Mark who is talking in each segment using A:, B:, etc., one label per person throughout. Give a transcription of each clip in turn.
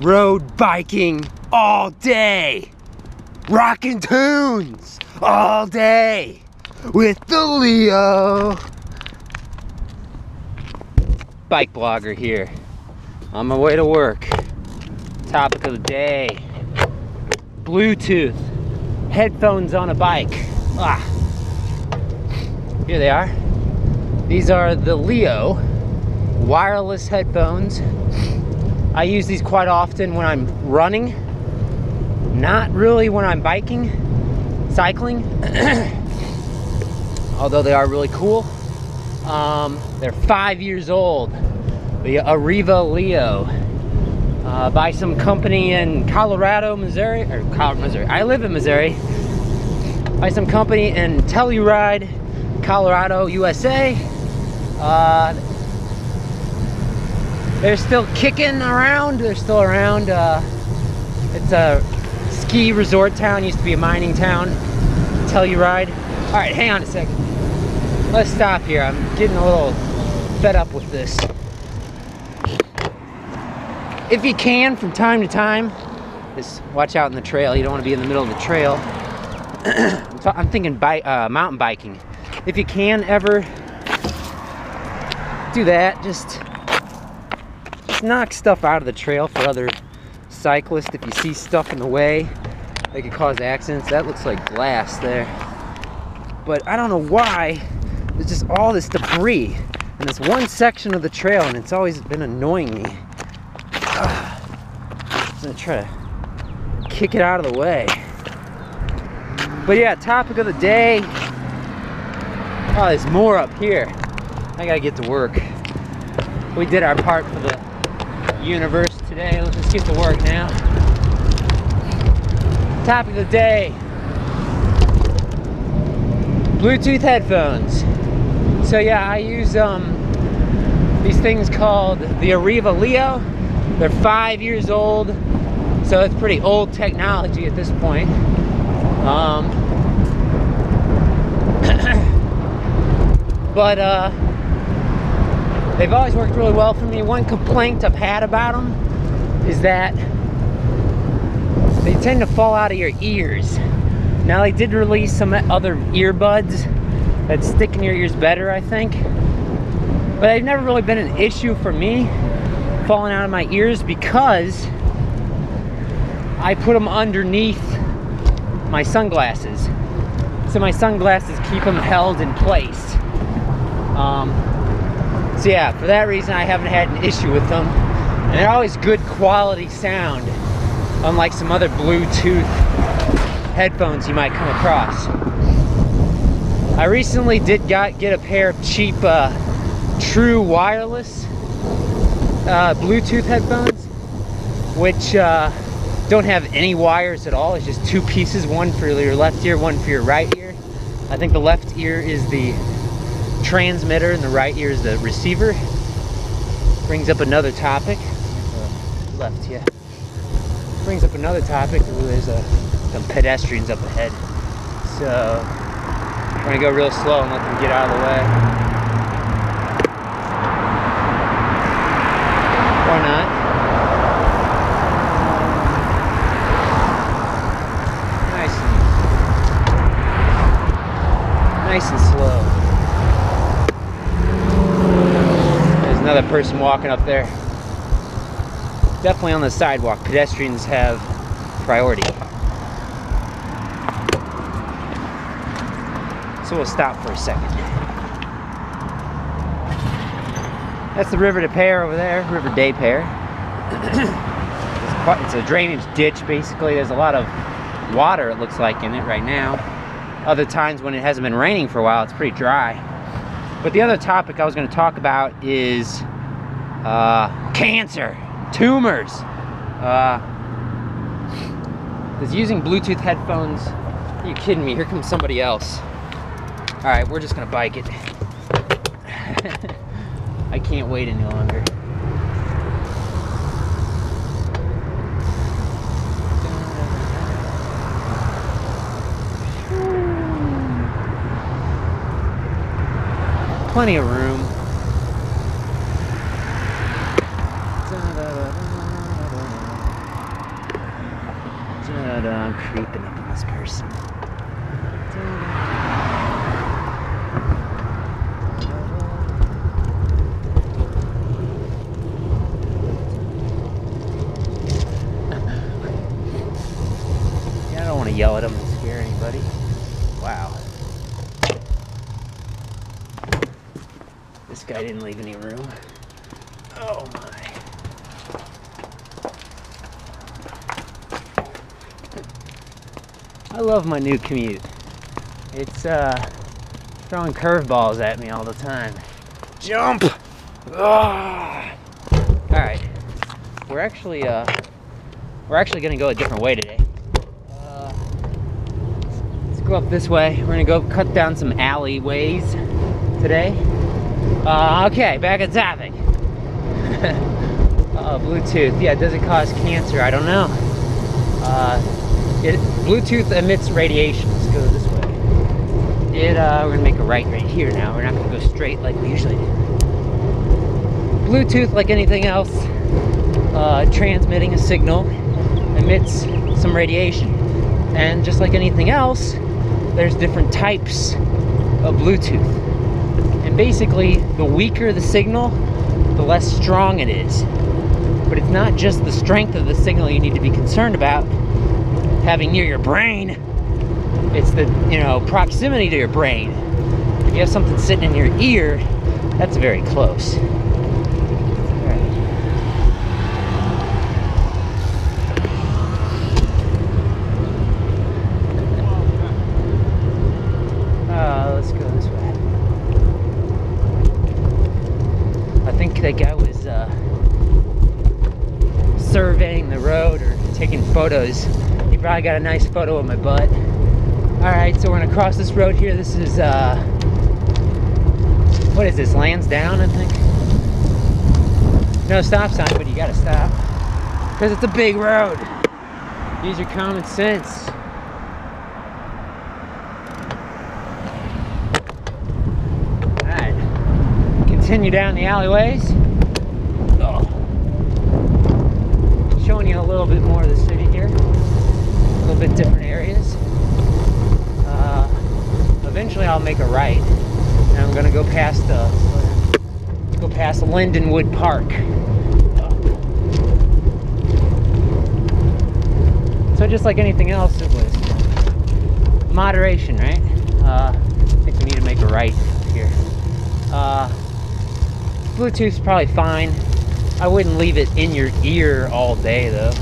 A: road biking all day, rocking tunes all day with the Leo. Bike blogger here, on my way to work. Topic of the day, Bluetooth headphones on a bike. Here they are. These are the Leo wireless headphones. I use these quite often when I'm running, not really when I'm biking, cycling, although they are really cool. They're 5 years old. The Arriva Leo, by some company in Colorado, Missouri, or Missouri. I live in Missouri. By some company in Telluride, Colorado, USA. They're still kicking around. They're still around. It's a ski resort town. Used to be a mining town. Telluride. All right, hang on a second. Let's stop here. I'm getting a little fed up with this. If you can, from time to time, just watch out in the trail. You don't want to be in the middle of the trail. I'm thinking mountain biking. If you can ever do that, just knock stuff out of the trail for other cyclists. If you see stuff in the way that could cause accidents, that looks like glass there. But I don't know why there's just all this debris in this one section of the trail, and it's always been annoying me. I'm gonna try to kick it out of the way. But yeah, topic of the day. Oh, there's more up here. I gotta get to work. We did our part for the universe today. Let's just get to work now. Topic of the day. Bluetooth headphones. So yeah, I use these things called the Arriva Leo. They're 5 years old, so it's pretty old technology at this point. But they've always worked really well for me. One complaint I've had about them is that they tend to fall out of your ears. Now, they did release some other earbuds that stick in your ears better, I think. But they've never really been an issue for me, falling out of my ears, because I put them underneath my sunglasses. So my sunglasses keep them held in place. So yeah, for that reason I haven't had an issue with them. And they're always good quality sound, unlike some other Bluetooth headphones you might come across. I recently did get a pair of cheap true wireless Bluetooth headphones, which don't have any wires at all. It's just two pieces, one for your left ear, one for your right ear. I think the left ear is the transmitter and the right ear is the receiver. Brings up another topic. Left, yeah. Brings up another topic. Ooh, there's some pedestrians up ahead. So we're gonna go real slow and let them get out of the way. Or not. Nice and slow. There's another person walking up there. Definitely on the sidewalk. Pedestrians have priority. So we'll stop for a second. That's the River de Pear over there, River de Pear. It's a drainage ditch, basically. There's a lot of water, it looks like, in it right now. Other times when it hasn't been raining for a while, it's pretty dry. But the other topic I was going to talk about is cancer, tumors. Is using Bluetooth headphones. Are you kidding me? Here comes somebody else. All right, we're just going to bike it. I can't wait any longer. Plenty of room. creeping up on this person. Yeah, I don't want to yell at him and scare anybody. Wow. This guy didn't leave any room. Oh my. I love my new Commute. It's throwing curveballs at me all the time. Jump! Ah! All right, we're actually gonna go a different way today. Let's go up this way. We're gonna go cut down some alleyways today. Okay, back at topic. Bluetooth. Yeah, does it cause cancer? I don't know. Bluetooth emits radiation. Let's go this way. We're gonna make a right here now. We're not gonna go straight like we usually do. Bluetooth, like anything else, transmitting a signal, emits some radiation. And just like anything else, there's different types of Bluetooth. And basically, the weaker the signal, the less strong it is. But it's not just the strength of the signal you need to be concerned about having near your brain. It's the, proximity to your brain. If you have something sitting in your ear, that's very close. Let's go this way. I think that guy was surveying the road or taking photos. He probably got a nice photo of my butt. Alright, so we're gonna cross this road here. This is, what is this, Lansdowne, I think? No stop sign, but you gotta stop. Because it's a big road. Use your common sense. Alright. Continue down the alleyways. Oh. Showing you a little bit more of the city here. A little bit different areas. Eventually I'll make a right. And I'm gonna go past Lindenwood Park. So just like anything else, it was moderation, right? I think we need to make a right here. Bluetooth's probably fine. I wouldn't leave it in your ear all day though.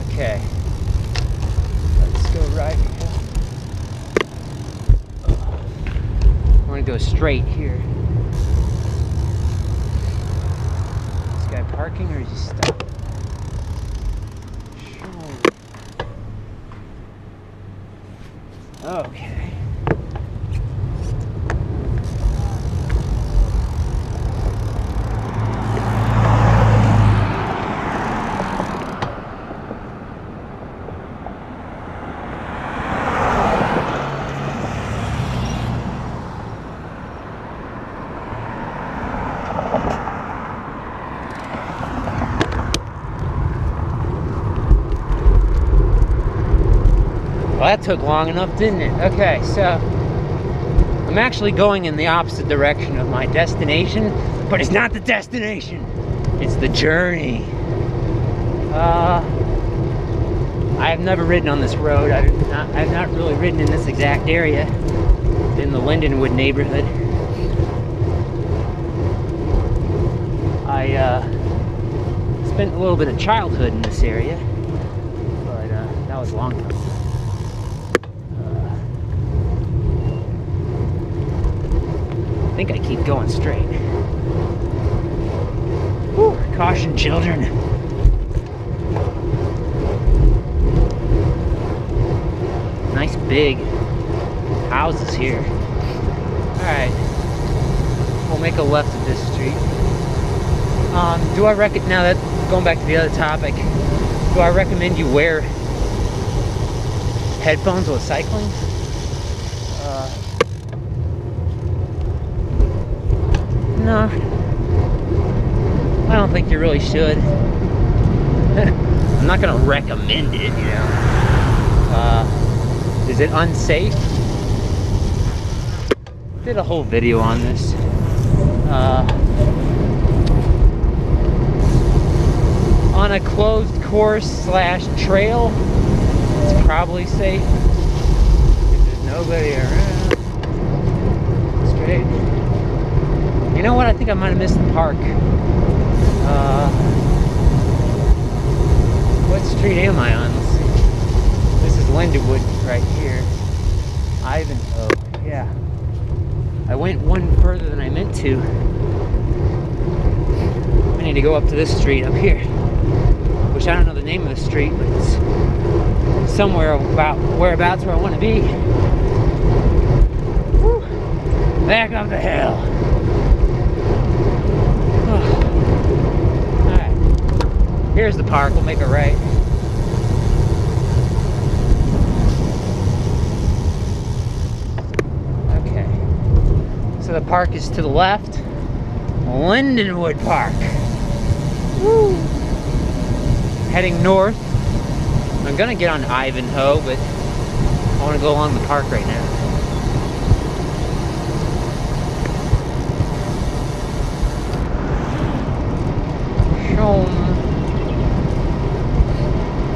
A: Okay. Let's go right here. I'm gonna go straight here. Is this guy parking or is he stopped? Okay. Well, that took long enough, didn't it? Okay, so I'm actually going in the opposite direction of my destination, but it's not the destination, it's the journey. I have never ridden on this road. I've not really ridden in this exact area, in the Lindenwood neighborhood. I spent a little bit of childhood in this area, but that was a long time ago. I think I keep going straight. Whew, caution, children. Nice big houses here. Alright. We'll make a left at this street. Do I recommend, now that, going back to the other topic, do I recommend you wear headphones while cycling? No, I don't think you really should. I'm not gonna recommend it, Is it unsafe? Did a whole video on this. On a closed course slash trail, it's probably safe. If there's nobody around. Straight. You know what? I think I might have missed the park. What street am I on? Let's see. This is Lindenwood right here. Ivanhoe. Yeah. I went one further than I meant to. I need to go up to this street up here. Which I don't know the name of the street, but it's somewhere about whereabouts where I want to be. Woo. Back up the hill. Alright. Here's the park. We'll make a right. Okay. So the park is to the left. Lindenwood Park. Woo. Heading north. I'm gonna get on Ivanhoe, but I want to go along the park right now.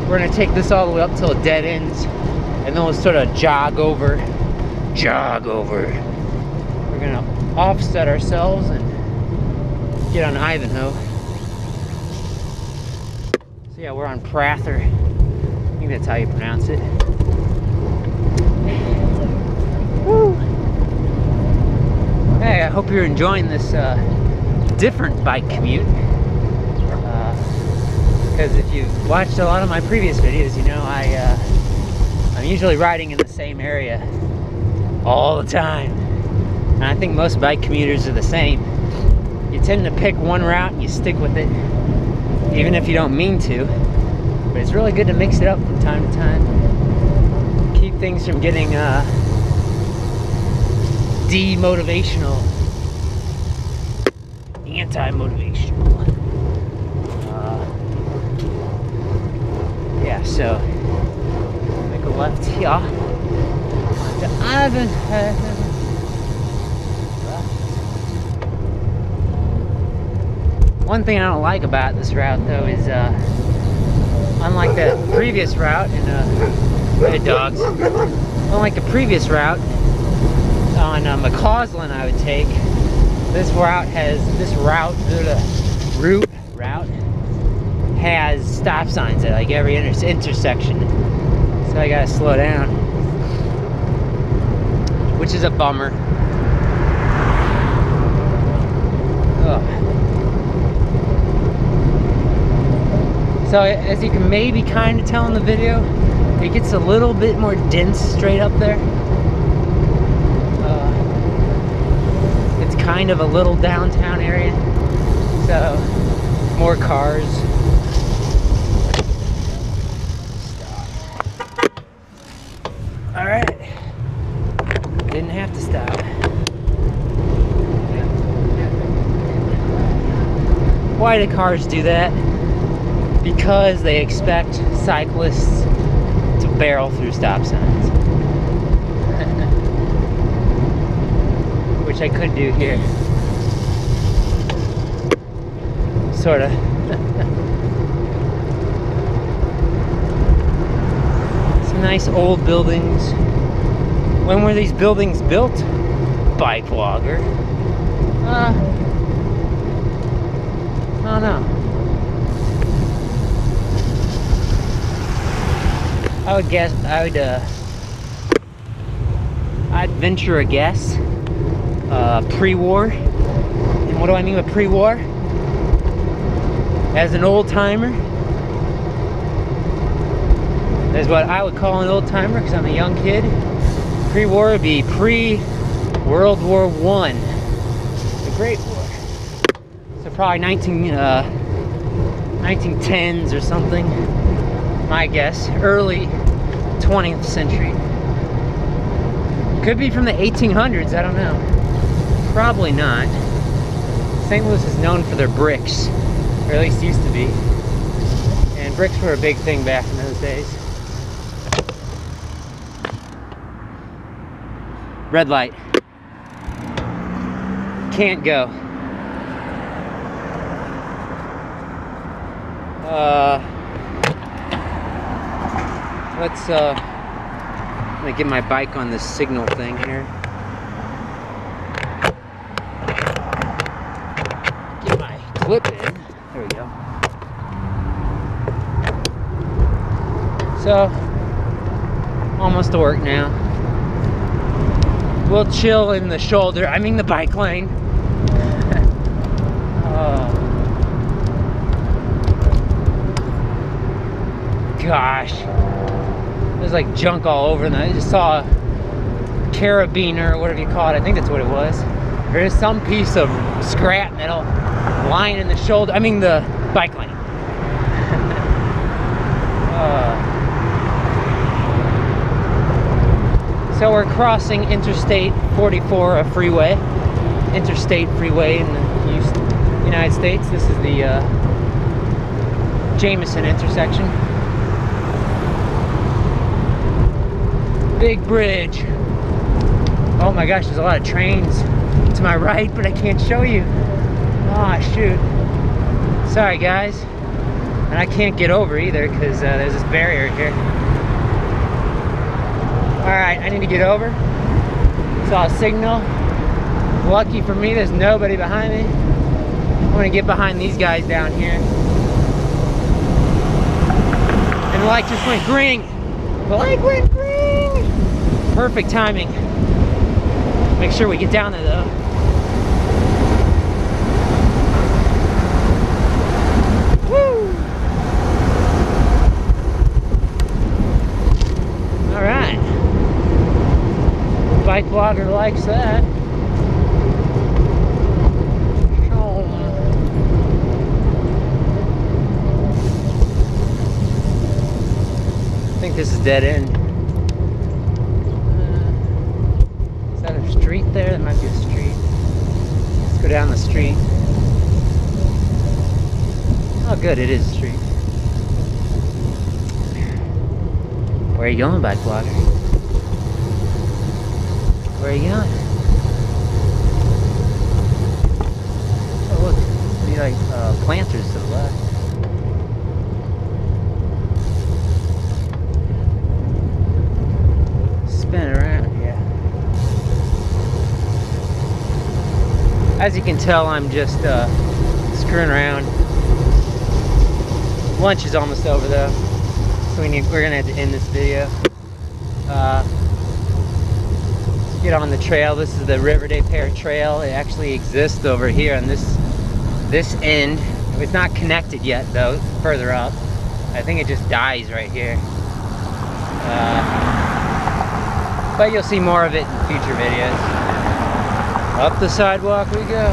A: We're gonna take this all the way up till it dead ends, and then we'll sort of jog over. We're gonna offset ourselves and get on Ivanhoe. So yeah, we're on Prather. I think that's how you pronounce it. Woo. Hey, I hope you're enjoying this different bike commute. Because if you've watched a lot of my previous videos, you know I'm usually riding in the same area all the time. And I think most bike commuters are the same. You tend to pick one route and you stick with it, even if you don't mean to. But it's really good to mix it up from time to time. Keep things from getting demotivational, anti-motivational. Yeah, so make a left here onto Ivanhoe. One thing I don't like about this route though is unlike the previous route in dogs, unlike the previous route on McCausland I would take, this route has has stop signs at like every intersection, so I gotta slow down, which is a bummer. Ugh. So as you can maybe kind of tell in the video, it gets a little bit more dense straight up there. It's kind of a little downtown area, so more cars. Alright, didn't have to stop. Why do cars do that? Because they expect cyclists to barrel through stop signs. Which I could do here. Sorta. Nice old buildings. When were these buildings built? BikeBlogger. I don't know. I would guess, I'd venture a guess. Pre-war. And what do I mean by pre-war? As an old timer, is what I would call an old timer because I'm a young kid. Pre-war would be pre-World War I, the Great War. So probably 1910s or something, my guess. Early 20th century. Could be from the 1800s, I don't know. Probably not. St. Louis is known for their bricks, or at least used to be. And bricks were a big thing back in those days. Red light. Can't go. I'm gonna get my bike on this signal thing here. Get my clip in. There we go. So, almost to work now. We'll chill in the shoulder, I mean the bike lane. Gosh, there's like junk all over, and I just saw a carabiner or whatever you call it. I think that's what it was. There's some piece of scrap metal lying in the shoulder, I mean the bike lane. So we're crossing Interstate 44, a freeway, interstate freeway in the United States. This is the Jameson intersection. Big bridge. Oh my gosh, there's a lot of trains to my right, but I can't show you. Oh shoot. Sorry guys. And I can't get over either because there's this barrier here. Alright, I need to get over. Saw a signal. Lucky for me, there's nobody behind me. I'm gonna get behind these guys down here. And the light just went green. The light went green! Perfect timing. Make sure we get down there though. Woo! Alright. Bike blogger likes that. I think this is dead end. Is that a street there? That might be a street. Let's go down the street. Oh good, it is a street. Where are you going, bike blogger? Where are you going? Oh look, see like planters to the left. Spin around, yeah. As you can tell, I'm just screwing around. Lunch is almost over though, so we're gonna have to end this video. Get on the trail. This is the Riverdale Pear Trail. It actually exists over here on this end. It's not connected yet though. Further up, I think it just dies right here. But you'll see more of it in future videos. Up the sidewalk we go.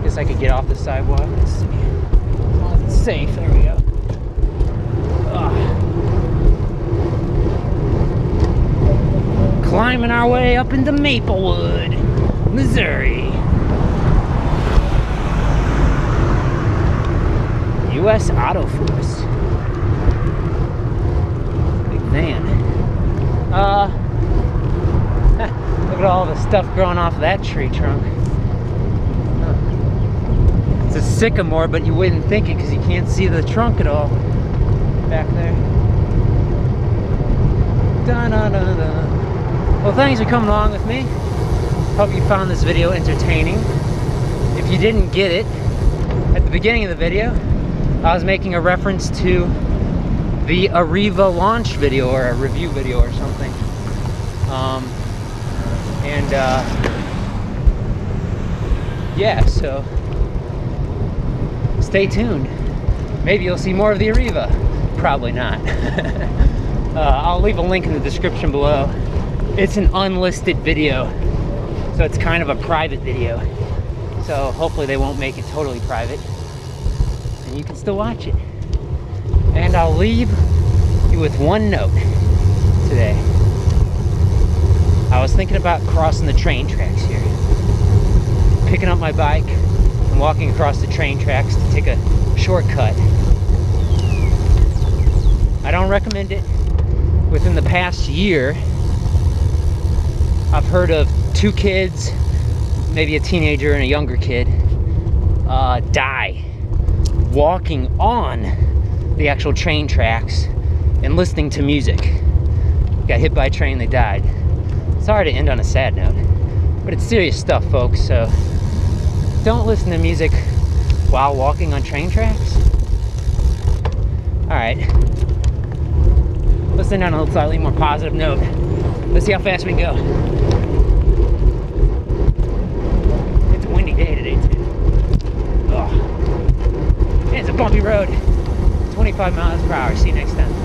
A: Guess I could get off the sidewalk. Let's see. As long as it's safe. There we go. Climbing our way up into Maplewood, Missouri. U.S. Auto Force. Big van. Look at all the stuff growing off of that tree trunk. It's a sycamore, but you wouldn't think it because you can't see the trunk at all back there. Da-da-da-da. Well, thanks for coming along with me. Hope you found this video entertaining. If you didn't get it, at the beginning of the video, I was making a reference to the Arriva launch video or a review video or something. Yeah, so stay tuned. Maybe you'll see more of the Arriva. Probably not. I'll leave a link in the description below. It's an unlisted video, so it's kind of a private video. So hopefully they won't make it totally private, and you can still watch it. And I'll leave you with one note today. I was thinking about crossing the train tracks here, picking up my bike and walking across the train tracks to take a shortcut. I don't recommend it. within the past year, I've heard of 2 kids, maybe a teenager and a younger kid, die walking on the actual train tracks and listening to music. Got hit by a train, they died. Sorry to end on a sad note, but it's serious stuff, folks, so don't listen to music while walking on train tracks. Alright, let's end on a slightly more positive note. Let's see how fast we can go. It's a windy day today, too. Ugh. And it's a bumpy road. 25 miles per hour. See you next time.